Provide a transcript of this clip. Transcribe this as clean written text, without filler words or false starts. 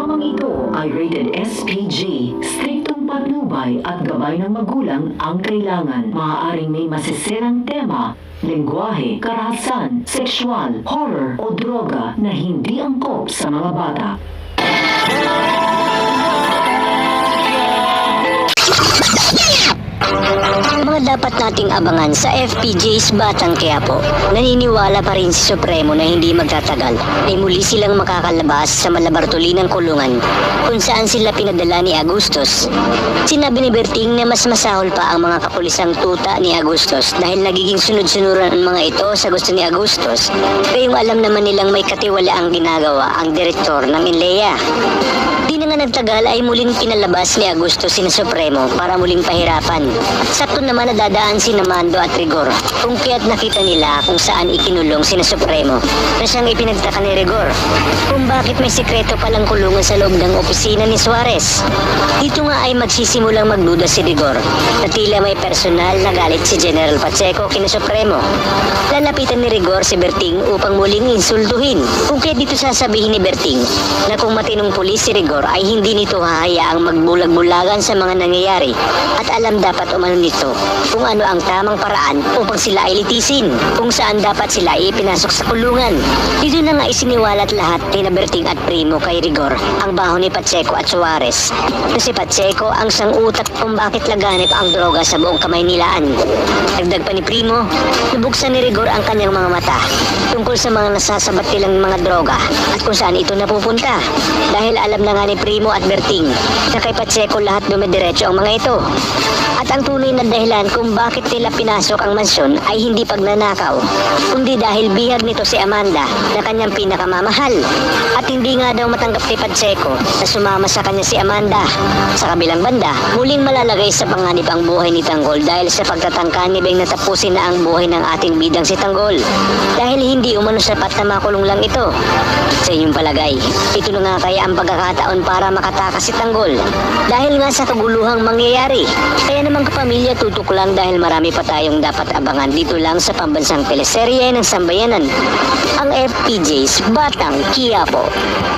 Programang ito ay rated SPG, striktong patnubay at gabay ng magulang ang kailangan. Maaaring may masisirang tema, lengguwahe, karahasan, sexual, horror o droga na hindi angkop sa mga bata. Mga dapat nating abangan sa FPJ's Batang Quiapo. Naniniwala pa rin si Supremo na hindi magtatagal ay muli silang makakalabas sa malabartulinang kulungan kung saan sila pinadala ni Agustos. Sinabi ni Berting na mas masahol pa ang mga kapulisang tuta ni Agustos dahil nagiging sunod-sunuran ang mga ito sa gusto ni Agustos. Kayong alam naman nilang may katiwalaang ginagawa ang direktor ng INLEA. Di na nga nagtagal ay muling pinalabas ni Agustos sina Supremo para muling pahirapan. Sakto naman nadadaan si Mando at Rigor kung kaya't nakita nila kung saan ikinulong sina Supremo na siyang ipinagtaka ni Rigor kung bakit may sikreto palang kulungan sa loob ng opisina ni Suarez. Dito nga ay magsisimulang magduda si Rigor na tila may personal na galit si General Pacheco kina Supremo. Lalapitan ni Rigor si Berting upang muling insultuhin kung kaya't dito sasabihin ni Berting na kung matinong pulis si Rigor ay hindi nito hahayaang magbulag-bulagan sa mga nangyayari at alam dapat umano nito kung ano ang tamang paraan upang sila ay litisin, kung saan dapat sila ipinasok sa kulungan. Dito na nga isiniwalat lahat ni Berting at Primo kay Rigor ang baho ni Pacheco at Suarez. Kasi Pacheco ang sangutak kung bakit laganip ang droga sa buong Kamaynilaan. Dagdag pa ni Primo, nabuksan ni Rigor ang kanyang mga mata tungkol sa mga nasasabat nilang mga droga at kung saan ito napupunta. Dahil alam na nga ni Primo at Berting na kay Pacheco lahat dumidiretso ang mga ito. At ang tunay na dahilan kung bakit nila pinasok ang mansyon ay hindi pagnanakaw, kundi dahil bihag nito si Amanda na kanyang pinakamamahal. At hindi nga daw matanggap ni Pacheco na sumama sa kanya si Amanda. Sa kabilang banda, muling malalagay sa panganib ang buhay ni Tanggol dahil sa pagtatangka ni Beng na tapusin na ang buhay ng ating bidang si Tanggol. Dahil hindi umano sapat na makulong lang ito. Sa inyong palagay, ito na nga kaya ang pagkakataon para makatakas si Tanggol. Dahil nga sa kaguluhang mangyayari. Kaya naman kapamilya, tutok lang dahil marami pa tayong dapat abangan dito lang sa pambansang teleserye ng Sambayanan, ang FPJ's Batang Quiapo.